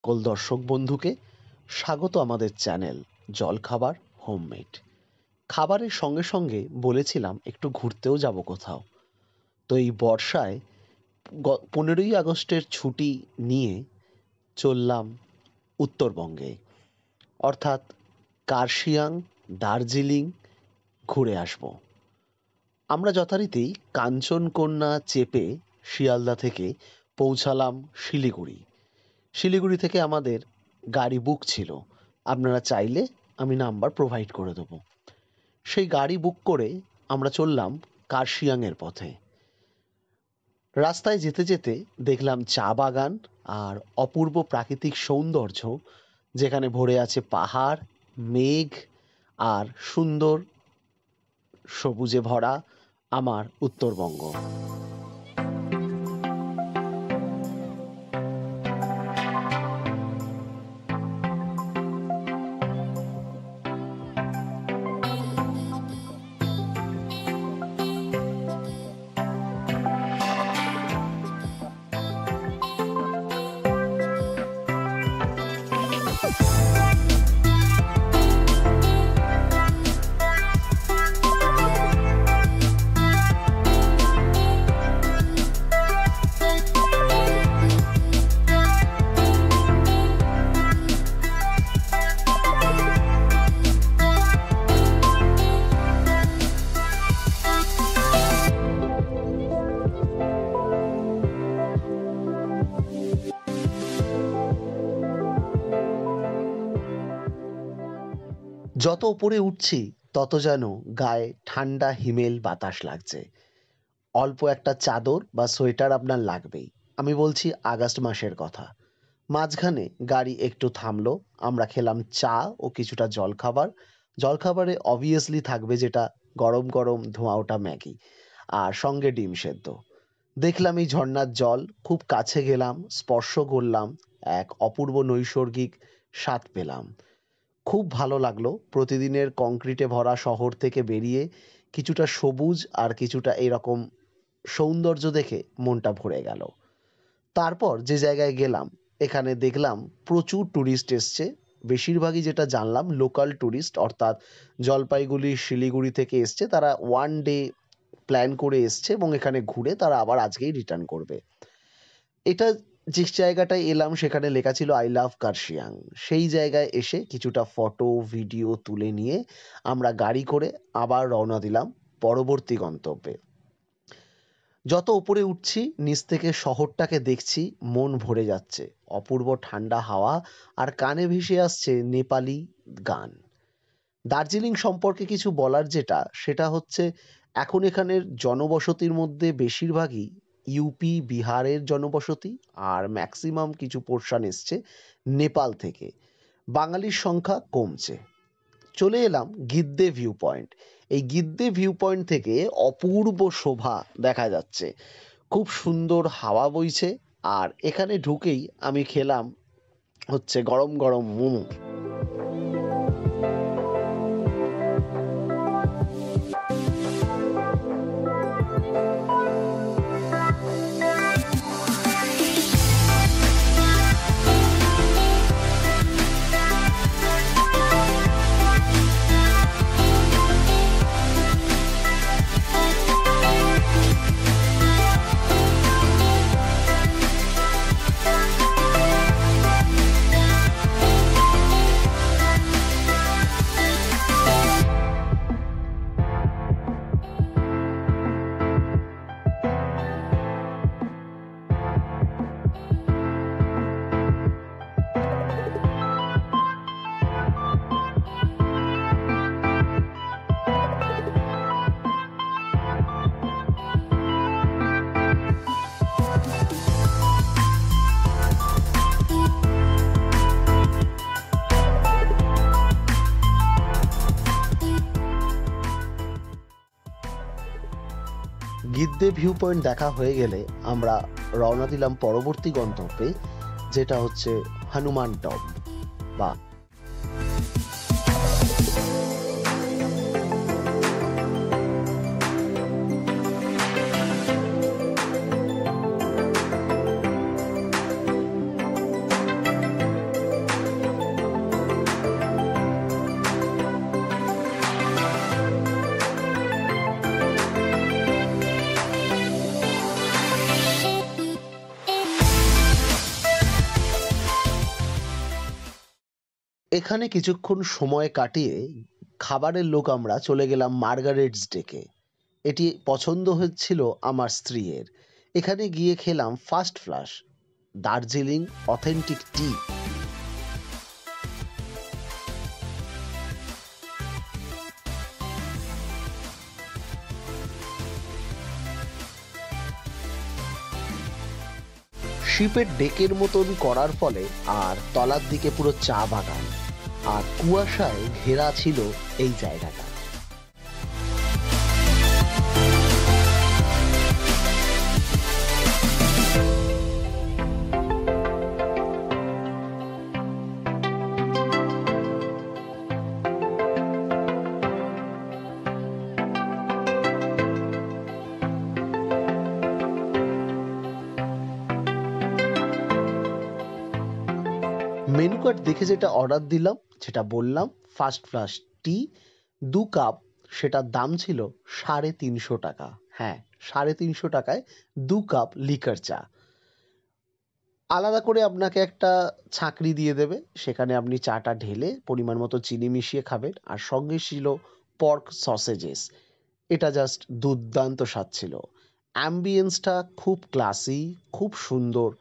সকল দর্শক বন্ধুকে স্বাগত আমাদের চ্যানেল জলখাবার হোমমেড। খাবারের সঙ্গে সঙ্গে বলেছিলাম একটু ঘুরতেও যাব কোথাও। তো এই বর্ষায় 15ই আগস্টের ছুটি নিয়ে চললাম উত্তরবঙ্গে, অর্থাৎ কার্শিয়াং, দার্জিলিং ঘুরে আসব। আমরা যথারীতি কাঞ্চনকন্যা চেপে শিয়ালদা থেকে পৌঁছালাম শিলিগুড়ি। শিলিগুড়ি থেকে আমাদের গাড়ি বুক ছিল, আপনারা চাইলে আমি নাম্বার প্রোভাইড করে দেবো। সেই গাড়ি বুক করে আমরা চললাম কার্শিয়াংয়ের পথে। রাস্তায় যেতে যেতে দেখলাম চা বাগান আর অপূর্ব প্রাকৃতিক সৌন্দর্য, যেখানে ভরে আছে পাহাড়, মেঘ আর সুন্দর সবুজে ভরা আমার উত্তরবঙ্গ। যত উপরে উঠছি তত যেন গায়ে ঠান্ডা হিমেল বাতাস লাগছে। অল্প একটা চাদর বা সোয়েটার আপনার লাগবেই। আমি বলছি আগস্ট মাসের কথা। মাঝখানে গাড়ি একটু থামলো, আমরা খেলাম চা ও কিছুটা জলখাবার। জলখাবারে অবভিয়াসলি থাকবে যেটা গরম গরম ধোঁয়া ওঠা ম্যাগি, আর সঙ্গে ডিম সেদ্ধ। দেখলাম এই ঝর্ণার জল, খুব কাছে গেলাম, স্পর্শ করলাম, এক অপূর্ব নৈসর্গিক স্বাদ পেলাম। খুব ভালো লাগলো। প্রতিদিনের কংক্রিটে ভরা শহর থেকে বেরিয়ে কিছুটা সবুজ আর কিছুটা এরকম সৌন্দর্য দেখে মনটা ভরে গেল। তারপর যে জায়গায় গেলাম, এখানে দেখলাম প্রচুর ট্যুরিস্ট এসছে। বেশিরভাগই যেটা জানলাম লোকাল ট্যুরিস্ট, অর্থাৎ জলপাইগুড়ি, শিলিগুড়ি থেকে এসছে। তারা 1 ডে প্ল্যান করে এসছে এবং এখানে ঘুরে তারা আবার আজকেই রিটার্ন করবে। এটা যে জায়গাটায় এলাম সেখানে লেখা ছিল আই লাভ কার্শিয়াং। সেই জায়গায় এসে কিছুটা ফটো ভিডিও তুলে নিয়ে আমরা গাড়ি করে আবার রওনা দিলাম পরবর্তী গন্তব্যে। যত উপরে উঠছি নিচ থেকে শহরটাকে দেখছি, মন ভরে যাচ্ছে। অপূর্ব ঠান্ডা হাওয়া আর কানে ভেসে আসছে নেপালি গান। দার্জিলিং সম্পর্কে কিছু বলার যেটা, সেটা হচ্ছে এখন এখানের জনবসতির মধ্যে বেশিরভাগই ইউপি, বিহারের জনবসতি, আর ম্যাক্সিমাম কিছু পোর্শন এসছে নেপাল থেকে। বাঙালির সংখ্যা কমছে। চলে এলাম গিদ্দে ভিউ পয়েন্ট। এই গিদ্দে ভিউ পয়েন্ট থেকে অপূর্ব শোভা দেখা যাচ্ছে, খুব সুন্দর হাওয়া বইছে। আর এখানে ঢুকেই আমি খেলাম হচ্ছে গরম গরম মোমো। গিদ্দে ভিউ পয়েন্ট দেখা হয়ে গেলে আমরা রওনা দিলাম পরবর্তী গন্তব্যে, যেটা হচ্ছে হনুমান টপ বা এখানে কিছুক্ষণ সময় কাটিয়ে খাবারের লোক আমরা চলে গেলাম মার্গারেটস ডেকে। এটি পছন্দ হচ্ছিল আমার স্ত্রীর। এখানে গিয়ে খেলাম ফার্স্ট ফ্লাশ দার্জিলিং অথেন্টিক টি। শিপের ডেকের মতন করার ফলে আর তলার দিকে পুরো চা বাগান আর কুয়াশায় ঘেরা ছিল এই জায়গাটা। মেনু কার্ড দেখে যেটা অর্ডার দিলাম, যেটা বললাম ফার্স্ট ফ্লাশ টি 2 কাপ, সেটার দাম ছিল 350 টাকা। হ্যাঁ, 350 টাকায় 2 কাপ লিকার চা। আলাদা করে আপনাকে একটা ছাঁকনি দিয়ে দেবে, সেখানে আপনি চাটা ঢেলে পরিমাণ মতো চিনি মিশিয়ে খাবেন। আর সঙ্গে ছিল পর্ক সসেজেস। এটা জাস্ট দুর্দান্ত স্বাদ ছিল। অ্যাম্বিয়েন্সটা খুব ক্লাসি, খুব সুন্দর।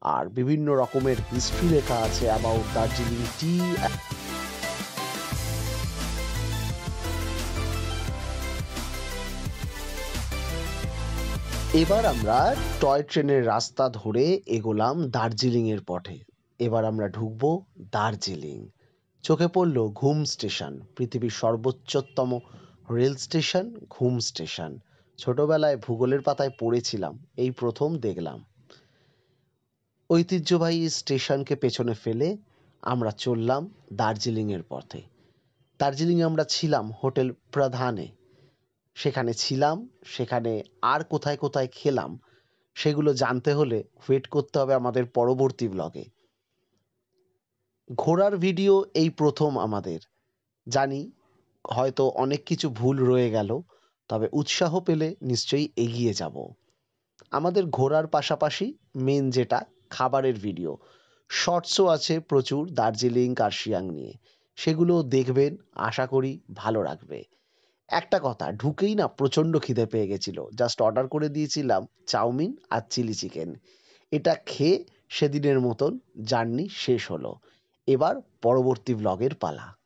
আর বিভিন্ন রকমের হিস্ট্রি লেখা আছে অ্যাবাউট দার্জিলিং টি। এবার আমরা টয় ট্রেনের রাস্তা ধরে এগোলাম দার্জিলিং এর পথে। এবার আমরা ঢুকবো দার্জিলিং। চোখে পড়ল ঘুম স্টেশন, পৃথিবীর সর্বোচ্চতম রেল স্টেশন ঘুম স্টেশন। ছোটবেলায় ভূগোলের পাতায় পড়েছিলাম, এই প্রথম দেখলাম। ঐতিহ্যবাহী স্টেশনকে পেছনে ফেলে আমরা চললাম দার্জিলিংয়ের পথে। দার্জিলিংয়ে আমরা ছিলাম হোটেল প্রধানে। সেখানে ছিলাম, সেখানে আর কোথায় কোথায় খেলাম সেগুলো জানতে হলে ওয়েট করতে হবে আমাদের পরবর্তী ব্লগে। ঘোরার ভিডিও এই প্রথম আমাদের। জানি হয়তো অনেক কিছু ভুল রয়ে গেল, তবে উৎসাহ পেলে নিশ্চয়ই এগিয়ে যাব। আমাদের ঘোরার পাশাপাশি মেন যেটা খাবারের ভিডিও, শর্টসও আছে প্রচুর দার্জিলিং কার্শিয়াং নিয়ে, সেগুলো দেখবেন, আশা করি ভালো লাগবে। একটা কথা, ঢুকেই না প্রচণ্ড খিদে পেয়ে গেছিল, জাস্ট অর্ডার করে দিয়েছিলাম চাউমিন আর চিলি চিকেন। এটা খেয়ে সেদিনের মতন জার্নি শেষ হলো। এবার পরবর্তী ব্লগের পালা।